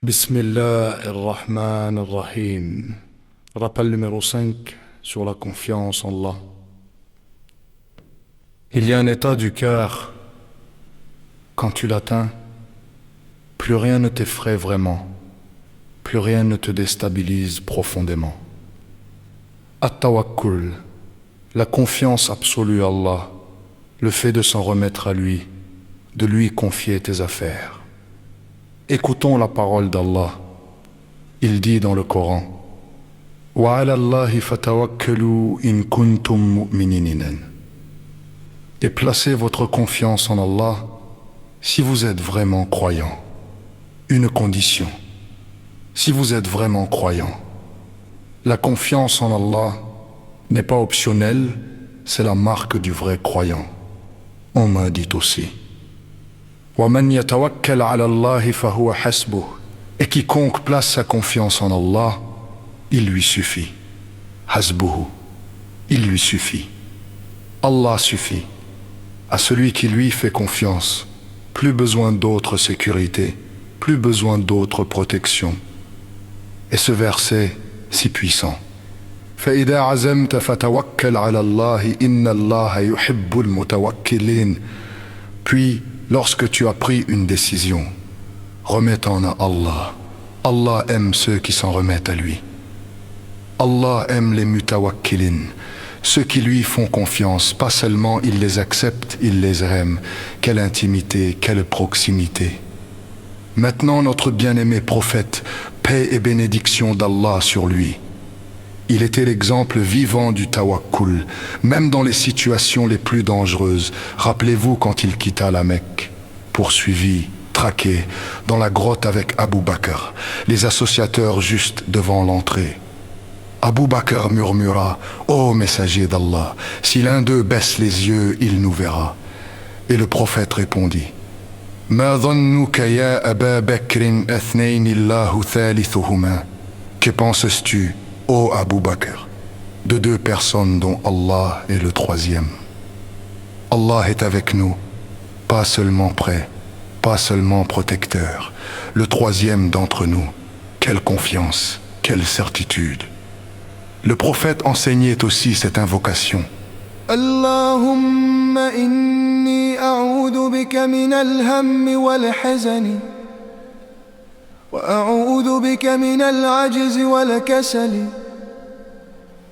Bismillah ar-Rahman ar-Rahim. Rappel numéro 5 sur la confiance en Allah. Il y a un état du cœur, quand tu l'atteins, plus rien ne t'effraie vraiment, plus rien ne te déstabilise profondément. At-tawakkul, la confiance absolue à Allah, le fait de s'en remettre à lui, de lui confier tes affaires. Écoutons la parole d'Allah. Il dit dans le Coran: Wa 'ala Allahi fatawakkalu in kuntum mu'minin. Et placez votre confiance en Allah si vous êtes vraiment croyant. Une condition: si vous êtes vraiment croyant. La confiance en Allah n'est pas optionnelle, c'est la marque du vrai croyant. On m'a dit aussi: وَمَنْ يَتَوَكَّلْ عَلَى اللَّهِ فَهُوَ حَسْبُهُ. Et quiconque place sa confiance en Allah, il lui suffit. Hasbuhu, il lui suffit. Allah suffit. À celui qui lui fait confiance, plus besoin d'autre sécurité, plus besoin d'autre protection. Et ce verset si puissant: فَإِذَا عَزَمْتَ فَتَوَكَّلْ عَلَى اللَّهِ إِنَّ اللَّهَ يُحِبُّ الْمُتَوَكِّلِينَ. Puis, lorsque tu as pris une décision, remets-en à Allah. Allah aime ceux qui s'en remettent à lui. Allah aime les mutawakkilin, ceux qui lui font confiance. Pas seulement il les accepte, il les aime. Quelle intimité, quelle proximité. Maintenant notre bien-aimé prophète, paix et bénédiction d'Allah sur lui. Il était l'exemple vivant du tawakkul, même dans les situations les plus dangereuses. Rappelez-vous quand il quitta la Mecque, poursuivi, traqué, dans la grotte avec Abu Bakr, les associateurs juste devant l'entrée. Abu Bakr murmura: Ô messager d'Allah, si l'un d'eux baisse les yeux, il nous verra. Et le prophète répondit: Ma dhannuka ya Aba Bakrin athnayn Allahu thalithuhuma. Que penses-tu, ô Abu Bakr, de deux personnes dont Allah est le troisième? Allah est avec nous, pas seulement près, pas seulement protecteur, le troisième d'entre nous. Quelle confiance, quelle certitude. Le prophète enseignait aussi cette invocation: Allahumma inni a'udhu bika min al-hammi wal-hazani وأعوذ بك من العجز والكسل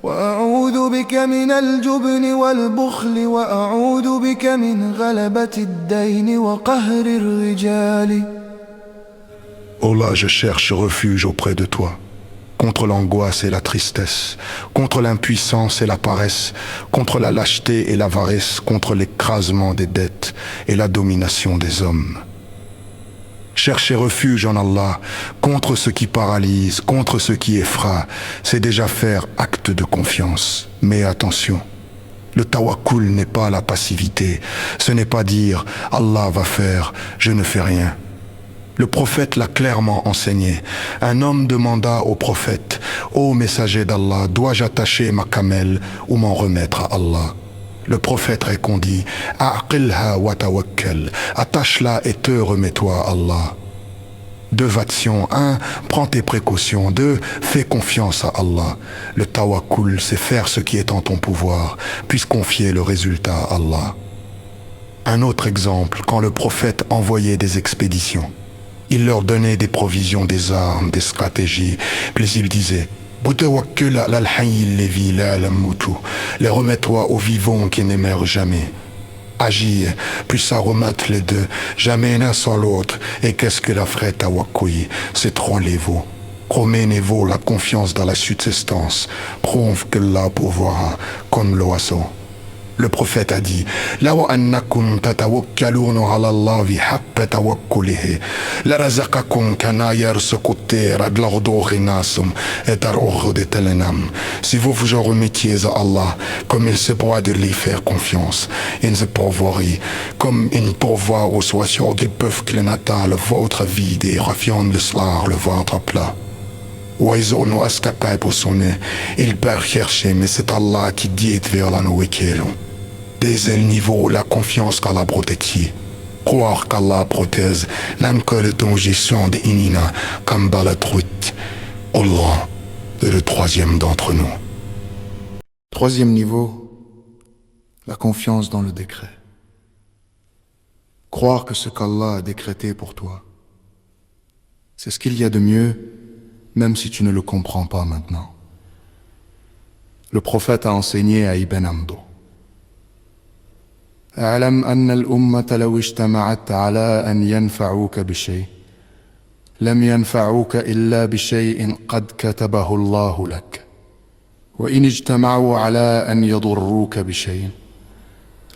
وأعوذ بك من الجبن والبخل وأعوذ بك من غلبة الدين وقهر الرجال. Oh là, je cherche refuge auprès de toi, contre l'angoisse et la tristesse, contre l'impuissance et la paresse, contre la lâcheté et l'avarice, contre l'écrasement des dettes et la domination des hommes. Chercher refuge en Allah contre ce qui paralyse, contre ce qui effraie, c'est déjà faire acte de confiance. Mais attention, le tawakkul n'est pas la passivité. Ce n'est pas dire « Allah va faire, je ne fais rien ». Le prophète l'a clairement enseigné. Un homme demanda au prophète: « Ô messager d'Allah, dois-je attacher ma camelle ou m'en remettre à Allah ?» Le prophète répondit: Aqilha wa tawakkal. Attache-la et te remets-toi à Allah. Deux actions: 1. Prends tes précautions. 2. Fais confiance à Allah. Le tawakkul, c'est faire ce qui est en ton pouvoir, puis confier le résultat à Allah. Un autre exemple, quand le prophète envoyait des expéditions, il leur donnait des provisions, des armes, des stratégies, puis il disait: les remets-toi aux vivants qui n'émergent jamais. Agir, puis ça remettre les deux, jamais l'un sans l'autre. Et qu'est-ce que la ferait tawakkul? C'est trop l'évo. Promenez-vous la confiance dans la subsistance. Prouve que là pourvoira comme l'oiseau. Le prophète a dit: Law annakum tatawakkaluna ala Allahi haqqa tawakkulihi la razaqakum kama yarzuqu at-tayra al-ardu ghinasum et al-ardu talanam. Si vous vous en remettiez à Allah comme il se doit de lui faire confiance, il se pourvoirait comme il pourvoit aux oiseaux du peuple qui n'atteint le ventre vide et raffione le soir le ventre plat. Oiseau nous escapé pour son nez, il peut chercher, mais c'est Allah qui dit vers la nourriture. Dès le niveau, la confiance qu'Allah protège. croire qu'Allah protège l'encore ton gestion d'inina comme balatrout. Allah est le troisième d'entre nous. Troisième niveau, la confiance dans le décret. Croire que ce qu'Allah a décrété pour toi, c'est ce qu'il y a de mieux, même si tu ne le comprends pas maintenant. Le prophète a enseigné à Ibn Amdo. اعلم أن الأمة لو اجتمعت على أن ينفعوك بشيء لم ينفعوك إلا بشيء قد كتبه الله لك وإن اجتمعوا على أن يضروك بشيء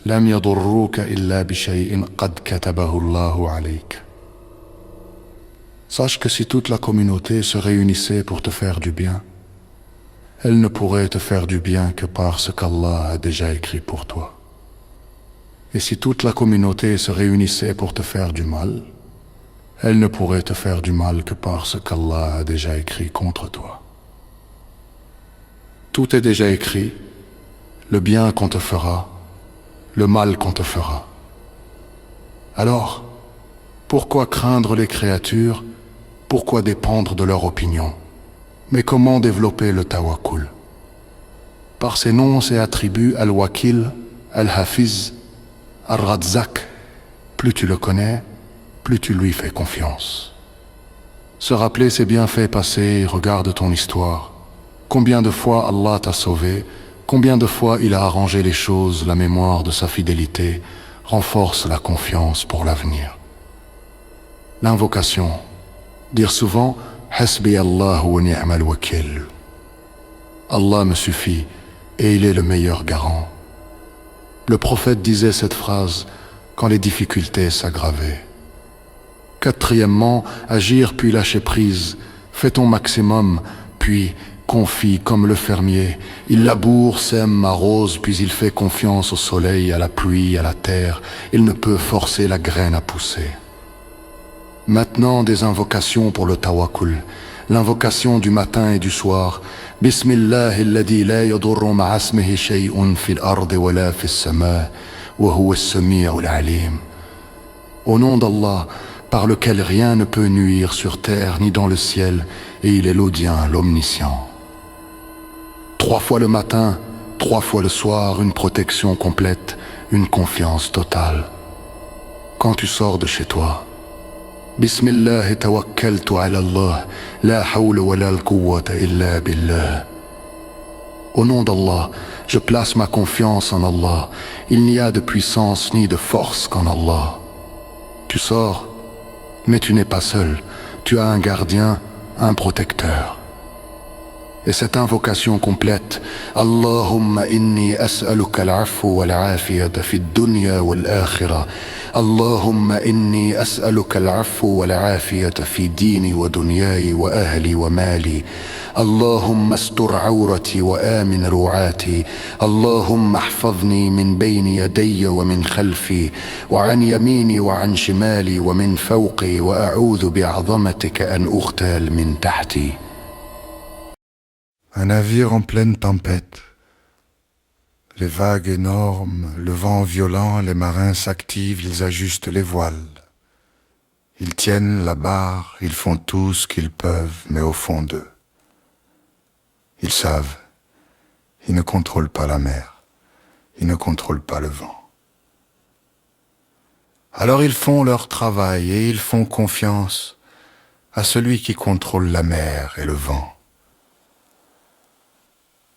لم يضروك إلا بشيء قد كتبه الله عليك. Sache que si toute la communauté se réunissait pour te faire du bien, elle ne pourrait te faire du bien que par ce qu'Allah a déjà écrit pour toi. Et si toute la communauté se réunissait pour te faire du mal, elle ne pourrait te faire du mal que par ce qu'Allah a déjà écrit contre toi. Tout est déjà écrit, le bien qu'on te fera, le mal qu'on te fera. Alors, pourquoi craindre les créatures? Pourquoi dépendre de leur opinion? Mais comment développer le tawakkul? Par ses noms et attributs, Al-Wakil, Al-Hafiz, Al-Razzaq, plus tu le connais, plus tu lui fais confiance. Se rappeler ses bienfaits passés, regarde ton histoire. Combien de fois Allah t'a sauvé, combien de fois il a arrangé les choses, la mémoire de sa fidélité, renforce la confiance pour l'avenir. L'invocation, dire souvent « Hasbi Allah wa ni'mal wakil ». Allah me suffit et il est le meilleur garant. Le prophète disait cette phrase quand les difficultés s'aggravaient. Quatrièmement, agir puis lâcher prise. Fais ton maximum, puis confie comme le fermier. Il laboure, sème, arrose, puis il fait confiance au soleil, à la pluie, à la terre. Il ne peut forcer la graine à pousser. Maintenant, des invocations pour le tawakkul. L'invocation du matin et du soir. Bismillah alladhi la yadurru ma'a ismihi shay'un fil ardi wa la fis sama' wa huwa as-sami'ul 'alim. Au nom d'Allah, par lequel rien ne peut nuire sur terre ni dans le ciel, et il est l'audient, l'omniscient. 3 fois le matin, 3 fois le soir, une protection complète, une confiance totale. Quand tu sors de chez toi, Bismillah tawakkaltu ala Allah, la hawla wa la quwwata illa billah. Au nom d'Allah, je place ma confiance en Allah. Il n'y a de puissance ni de force qu'en Allah. Tu sors, mais tu n'es pas seul. Tu as un gardien, un protecteur. Et cette invocation complète, Allahumma inni as'aluka al-'afwa wal-'afiyata fi ad-dunya wal-akhirah. Allahumma inni as'aluka al-'afwa wal-'afiyata fi dini wa dunyai wa ahli wa mali. Allahumma astur 'awrati wa amin ru'ati. Allahumma ihfazni min bayni yadayya wa min khalfi wa 'an yamini wa 'an shimali wa min fawqi wa a'udhu bi'azamatika an ughtal min tahti. Un navire en pleine tempête. Les vagues énormes, le vent violent, les marins s'activent, ils ajustent les voiles. Ils tiennent la barre, ils font tout ce qu'ils peuvent, mais au fond d'eux. Ils savent, ils ne contrôlent pas la mer, ils ne contrôlent pas le vent. Alors ils font leur travail et ils font confiance à celui qui contrôle la mer et le vent.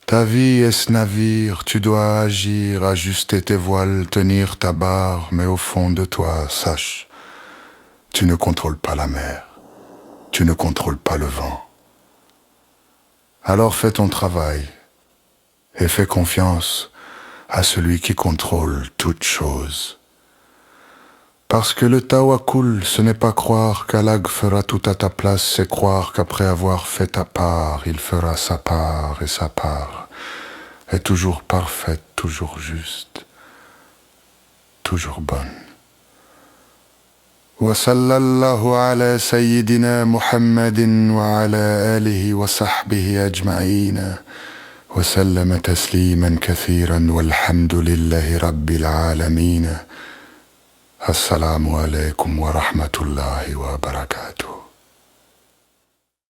Ta vie est ce navire, tu dois agir, ajuster tes voiles, tenir ta barre, mais au fond de toi, sache, tu ne contrôles pas la mer, tu ne contrôles pas le vent. Alors fais ton travail et fais confiance à celui qui contrôle toutes choses. Parce que le tawakkul, ce n'est pas croire qu'Allah fera tout à ta place, c'est croire qu'après avoir fait ta part, il fera sa part, et sa part est toujours parfaite, toujours juste, toujours bonne. وصلى الله على سيدنا محمد وعلى آله وصحبه أجمعين وسلم تسليما كثيرا والحمد لله رب العالمين. Assalamu alaikum wa rahmatullahi wa barakatuh.